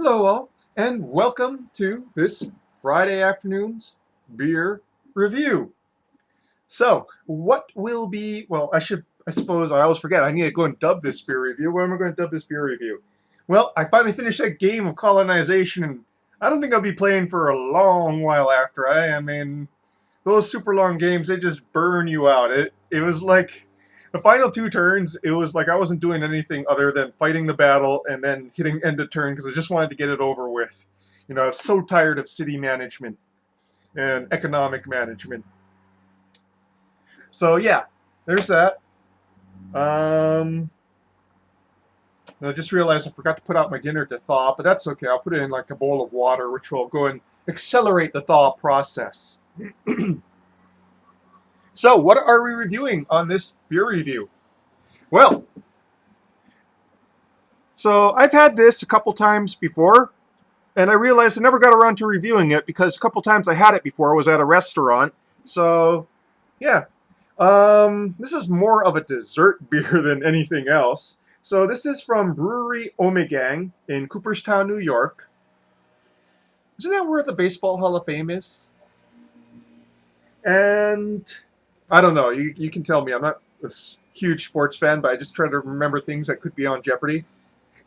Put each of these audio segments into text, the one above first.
Hello, all, and welcome to this Friday afternoon's beer review. So, what will be, well, I suppose, I always forget, I need to go and dub this beer review. What am I going to dub this beer review? Well, I finally finished that game of colonization, and I don't think I'll be playing for a long while after. I mean, those super long games, they just burn you out. It was like the final two turns, it was like I wasn't doing anything other than fighting the battle and then hitting end of turn because I just wanted to get it over with. You know, I was so tired of city management and economic management. So yeah, there's that. Um, I just realized I forgot to put out my dinner to thaw, but that's okay. I'll put it in like a bowl of water, which will go and accelerate the thaw process. So, what are we reviewing on this beer review? Well, so I've had this a couple times before, and I realized I never got around to reviewing it because a couple times I had it before I was at a restaurant. So, yeah. This is more of a dessert beer than anything else. So this is from Brewery Ommegang in Cooperstown, New York. Isn't that where the Baseball Hall of Fame is? And I don't know. You can tell me. I'm not a huge sports fan, but I just try to remember things that could be on Jeopardy.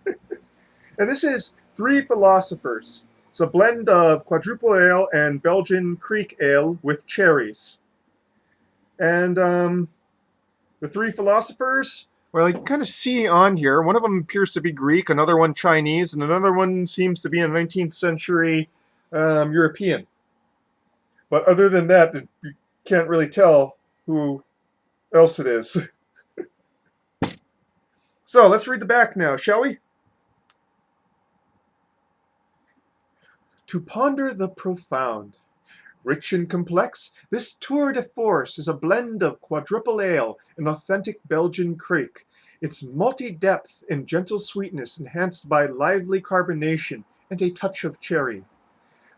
And this is Three Philosophers. It's a blend of Quadrupel Ale and Belgian Creek Ale with cherries. And the Three Philosophers, well, you can kind of see on here, one of them appears to be Greek, another one Chinese, and another one seems to be a 19th century European. But other than that, you can't really tell who else it is. So let's read the back now, shall we? To ponder the profound. Rich and complex, this tour de force is a blend of quadruple ale and authentic Belgian creek, its malty depth and gentle sweetness enhanced by lively carbonation and a touch of cherry.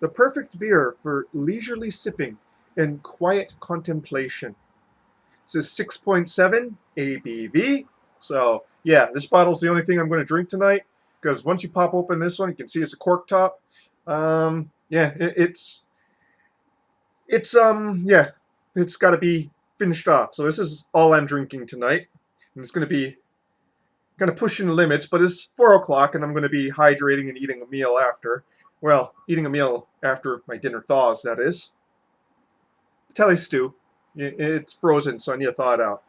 The perfect beer for leisurely sipping and quiet contemplation. This is 6.7 ABV. So, yeah, this bottle's the only thing I'm going to drink tonight because once you pop open this one, you can see it's a cork top. Yeah, yeah, it's got to be finished off. So this is all I'm drinking tonight, and it's going to be kind of pushing the limits. But it's 4 o'clock, and I'm going to be hydrating and eating a meal after. Well, eating a meal after my dinner thaws, that is. Telly stew. It's frozen, so I need to thaw it out.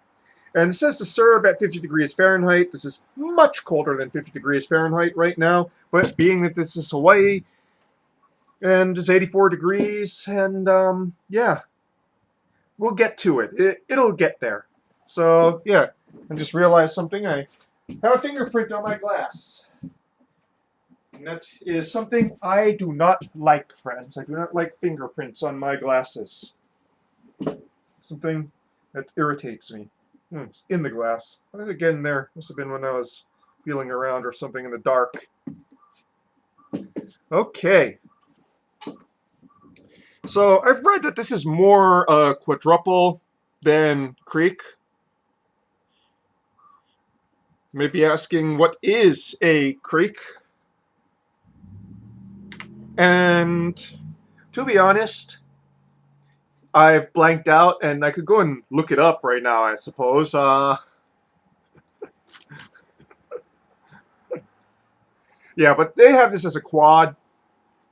And it says to serve at 50 degrees Fahrenheit. This is much colder than 50 degrees Fahrenheit right now, but being that this is Hawaii, and it's 84 degrees, and yeah, we'll get to it. It'll get there. So yeah, I just realized something. I have a fingerprint on my glass. And that is something I do not like, friends. I do not like fingerprints on my glasses. Something that irritates me. It's in the glass. What did it get in there? Must have been when I was feeling around or something in the dark. Okay. So I've read that this is more quadruple than Creek. Maybe asking what is a Creek? And to be honest, I've blanked out, and I could go and look it up right now, I suppose. Yeah, but they have this as a quad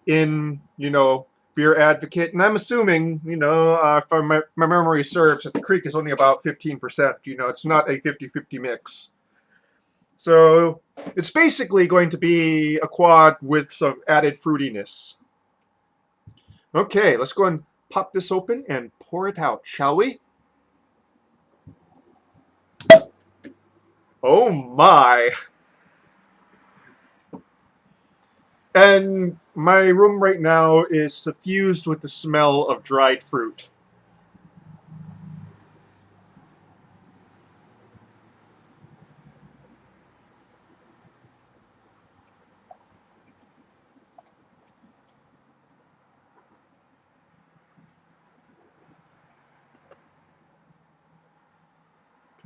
in, Beer Advocate, and I'm assuming, if my memory serves, that the Creek is only about 15%. It's not a 50-50 mix. So it's basically going to be a quad with some added fruitiness. Okay, let's go and pop this open and pour it out, shall we? Oh my! And my room right now is suffused with the smell of dried fruit.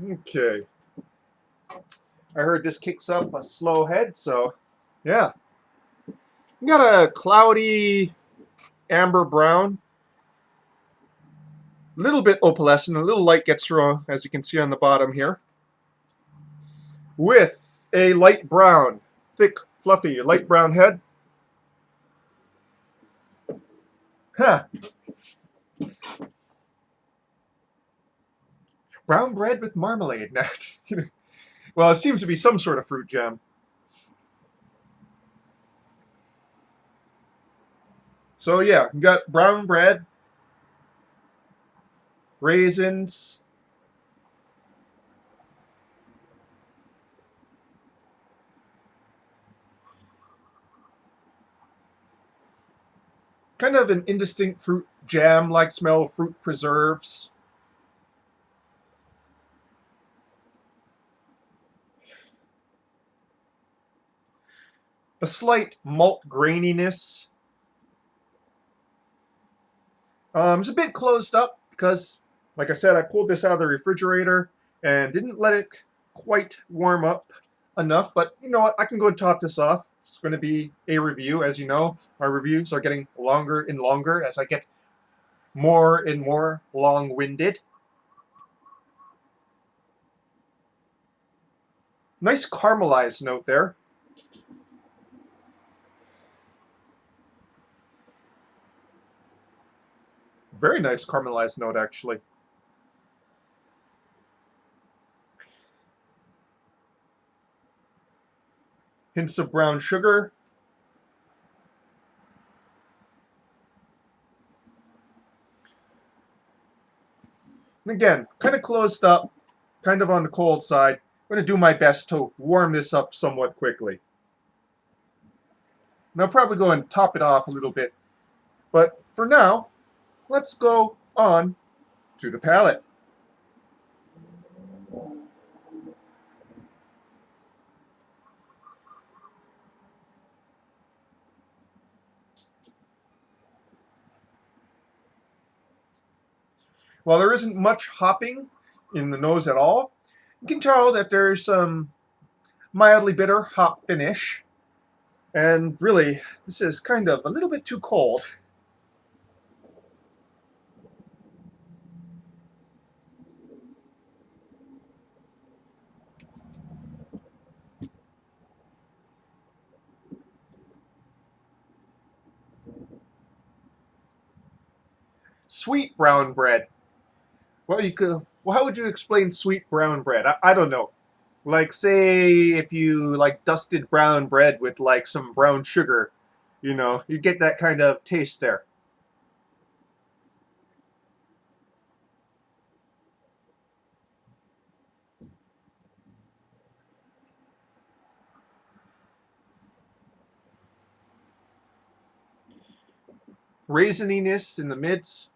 Okay. I heard this kicks up a slow head, so yeah. Got a cloudy amber brown, a little bit opalescent, a little light gets through, as you can see on the bottom here, with a light brown, thick, fluffy, light brown head. Huh. Brown bread with marmalade. Well, it seems to be some sort of fruit jam. So yeah, you got brown bread, raisins, kind of an indistinct fruit jam-like smell, fruit preserves. A slight malt graininess. It's a bit closed up because, like I said, I pulled this out of the refrigerator and didn't let it quite warm up enough. But you know what? I can go and top this off. It's going to be a review. As you know, my reviews are getting longer and longer as I get more and more long-winded. Nice caramelized note there. Very nice caramelized note, actually. Hints of brown sugar. And again, kind of closed up, kind of on the cold side. I'm going to do my best to warm this up somewhat quickly. And I'll probably go and top it off a little bit. But for now, let's go on to the palate. While there isn't much hopping in the nose at all, you can tell that there's some mildly bitter hop finish. And really, this is kind of a little bit too cold. Sweet brown bread. Well, you could. Well, how would you explain sweet brown bread? I don't know. Like, say, if you like dusted brown bread with like some brown sugar, you get that kind of taste there. Raisininess in the midst.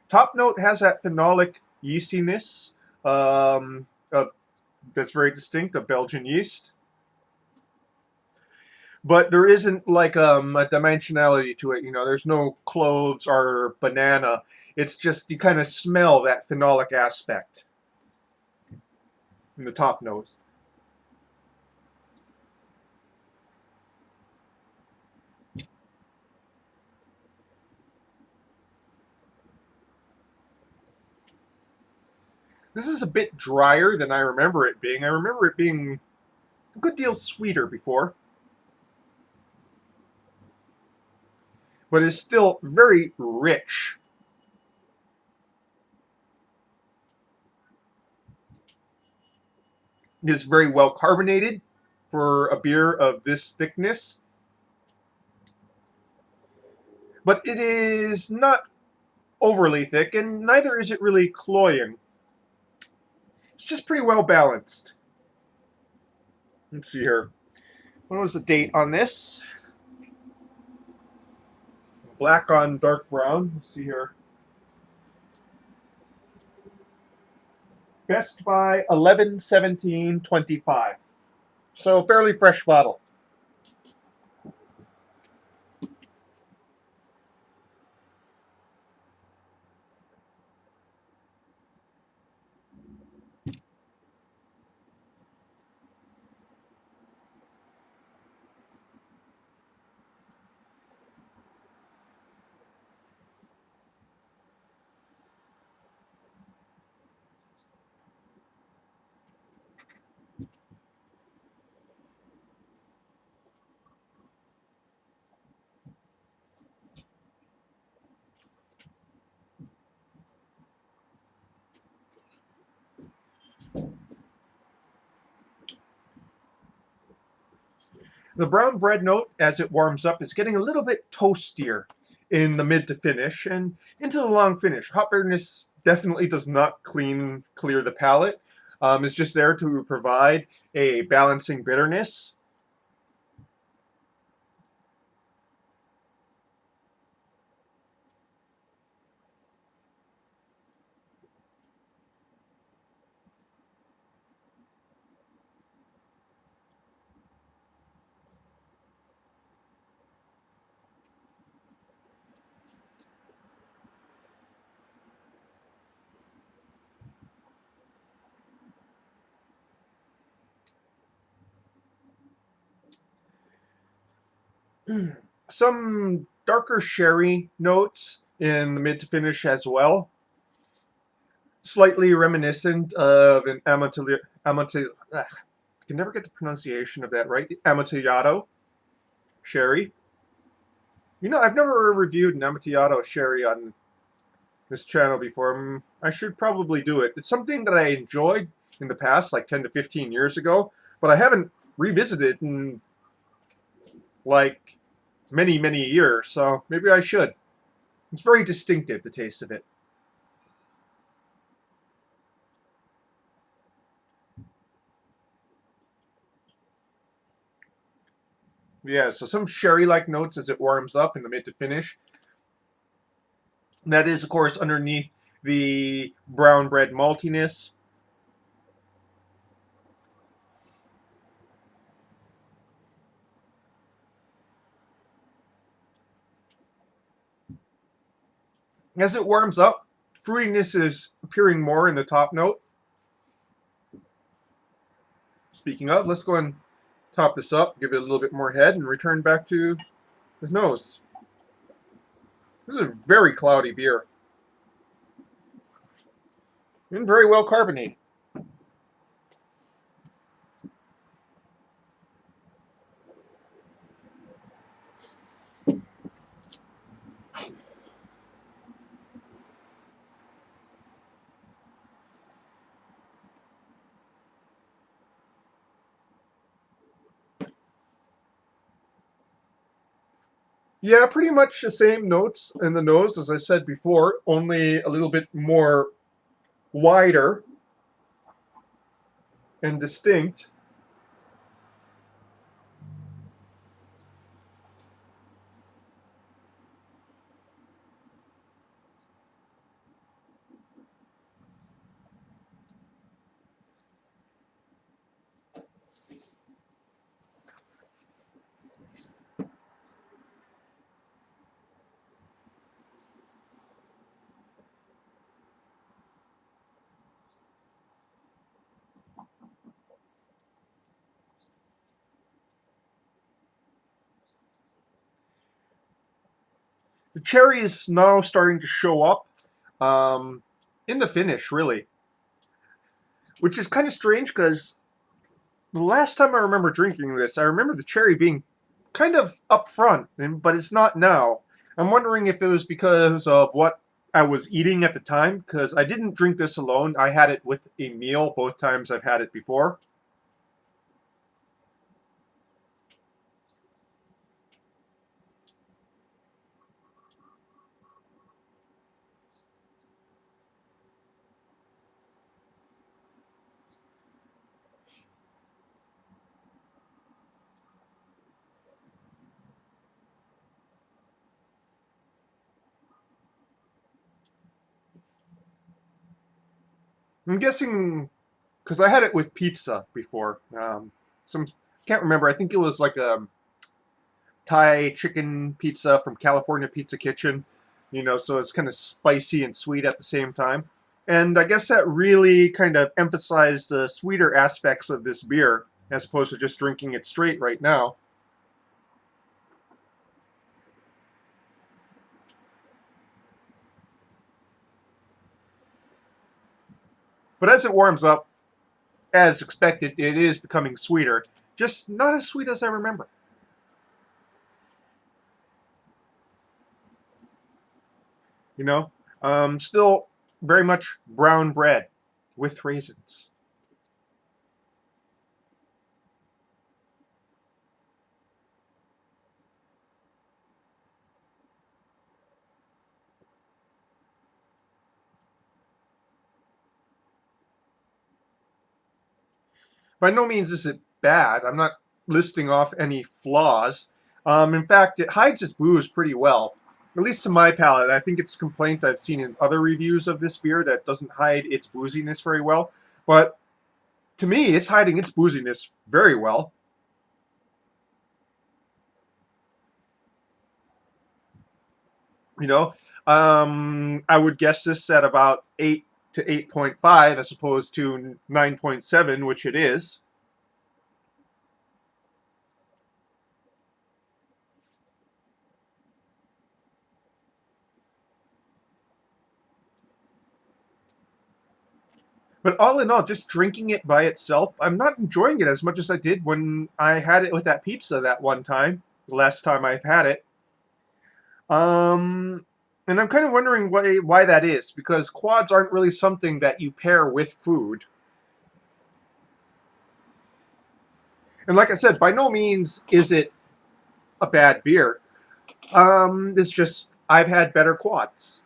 Top note has that phenolic yeastiness that's very distinct of Belgian yeast. But there isn't like a dimensionality to it. There's no cloves or banana. It's just you kind of smell that phenolic aspect in the top notes. This is a bit drier than I remember it being. I remember it being a good deal sweeter before, but it's still very rich. It is very well carbonated for a beer of this thickness, but it is not overly thick, and neither is it really cloying. It's just pretty well balanced. Let's see here. What was the date on this? Black on dark brown. Let's see here. Best by 11/17/25. So fairly fresh bottle. The brown bread note, as it warms up, is getting a little bit toastier in the mid to finish and into the long finish. Hop bitterness definitely does not clear the palate. It's just there to provide a balancing bitterness. Some darker sherry notes in the mid to finish as well. Slightly reminiscent of an I can never get the pronunciation of that right. Amontillado sherry. You know, I've never reviewed an Amontillado sherry on this channel before. I should probably do it. It's something that I enjoyed in the past, like 10 to 15 years ago, but I haven't revisited in like many, many years, so maybe I should. It's very distinctive, the taste of it. Yeah, so some sherry-like notes as it warms up in the mid to finish. That is, of course, underneath the brown bread maltiness. As it warms up, fruitiness is appearing more in the top note. Speaking of, let's go and top this up, give it a little bit more head, and return back to the nose. This is a very cloudy beer. And very well carbonated. Yeah, pretty much the same notes in the nose as I said before, only a little bit more wider and distinct. The cherry is now starting to show up in the finish, really, which is kind of strange because the last time I remember drinking this, I remember the cherry being kind of up front, but it's not now. I'm wondering if it was because of what I was eating at the time, because I didn't drink this alone. I had it with a meal both times I've had it before. I'm guessing because I had it with pizza before. Some can't remember. I think it was like a Thai chicken pizza from California Pizza Kitchen. You know, so it's kind of spicy and sweet at the same time. And I guess that really kind of emphasized the sweeter aspects of this beer as opposed to just drinking it straight right now. But as it warms up, as expected, it is becoming sweeter. Just not as sweet as I remember. You know, still very much brown bread with raisins. By no means is it bad. I'm not listing off any flaws. In fact, it hides its booze pretty well. At least to my palate. I think it's a complaint I've seen in other reviews of this beer that doesn't hide its booziness very well. But to me, it's hiding its booziness very well. You know, I would guess this at about 8 to 8.5 as opposed to 9.7, which it is. But all in all, just drinking it by itself, I'm not enjoying it as much as I did when I had it with that pizza that one time, the last time I've had it. Um, and I'm kind of wondering why that is, because quads aren't really something that you pair with food. And like I said, by no means is it a bad beer. It's just I've had better quads.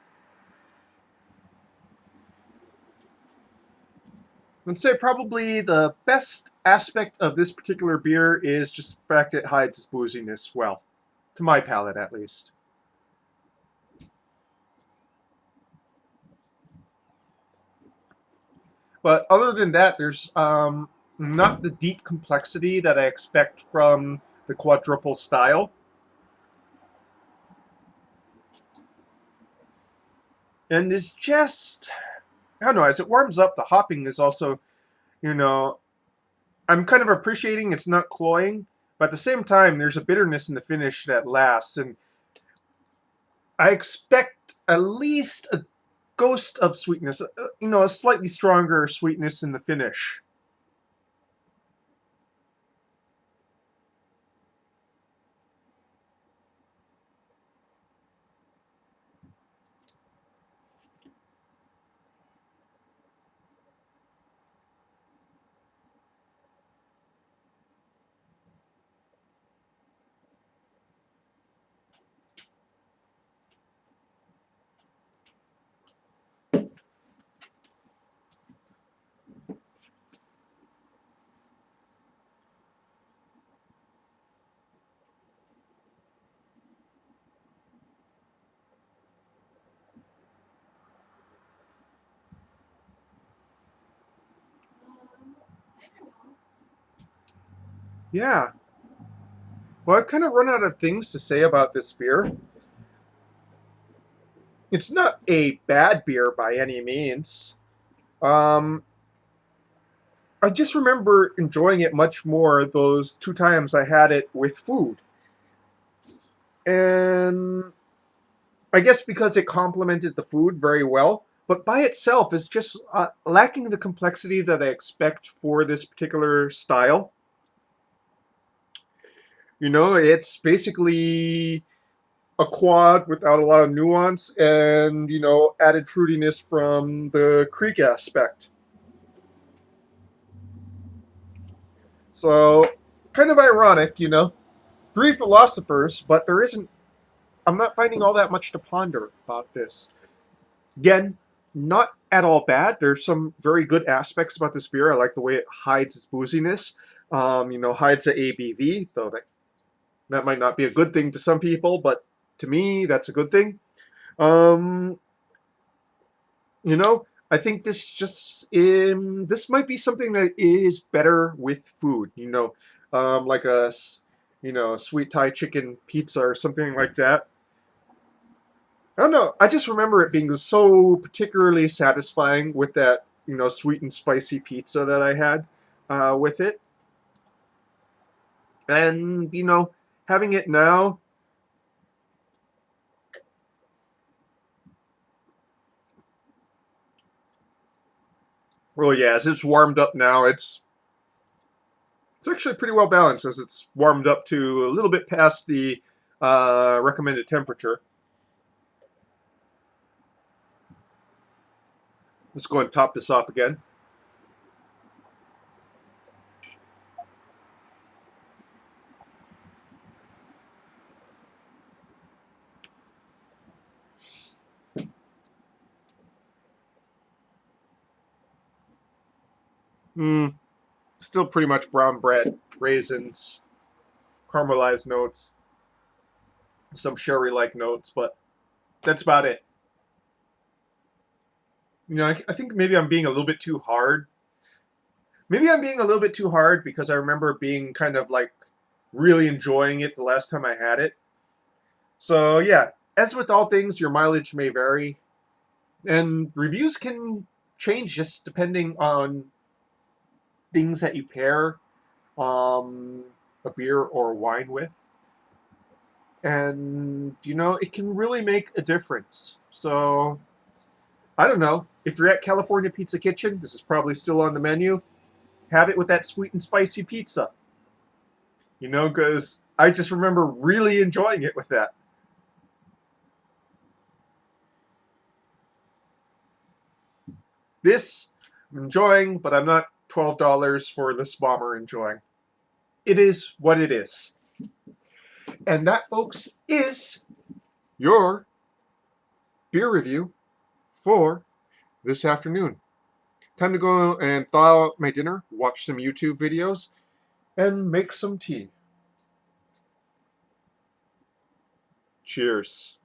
I'd say probably the best aspect of this particular beer is just the fact it hides its booziness well, to my palate at least. But other than that, there's not the deep complexity that I expect from the quadruple style. And it's just, I don't know, as it warms up, the hopping is also, you know, I'm kind of appreciating it's not cloying, but at the same time, there's a bitterness in the finish that lasts. And I expect at least a ghost of sweetness, a slightly stronger sweetness in the finish. Yeah. Well, I've kind of run out of things to say about this beer. It's not a bad beer by any means. Um, I just remember enjoying it much more those two times I had it with food. And I guess because it complemented the food very well, but by itself is just lacking the complexity that I expect for this particular style. It's basically a quad without a lot of nuance and, added fruitiness from the creek aspect. So, kind of ironic. Three philosophers, but there isn't, I'm not finding all that much to ponder about this. Again, not at all bad. There's some very good aspects about this beer. I like the way it hides its booziness. Hides the ABV, though that might not be a good thing to some people, but to me, that's a good thing. Um, I think this might be something that is better with food. Like sweet Thai chicken pizza or something like that. I don't know. I just remember it being so particularly satisfying with that, sweet and spicy pizza that I had with it. And, having it now, well, yeah, as it's warmed up now, it's actually pretty well balanced as it's warmed up to a little bit past the recommended temperature. Let's go and top this off again. Mm. Still pretty much brown bread, raisins, caramelized notes, some sherry-like notes, but that's about it. You know, I think maybe I'm being a little bit too hard. Maybe I'm being a little bit too hard because I remember being kind of like really enjoying it the last time I had it. So yeah, as with all things, your mileage may vary, and reviews can change just depending on things that you pair um, a beer or wine with. And, you know, it can really make a difference. So, I don't know. If you're at California Pizza Kitchen, this is probably still on the menu. Have it with that sweet and spicy pizza. You know, because I just remember really enjoying it with that. This, I'm enjoying, but I'm not $12 for this bomber enjoying. It is what it is. And that, folks, is your beer review for this afternoon. Time to go and thaw out my dinner, watch some YouTube videos, and make some tea. Cheers.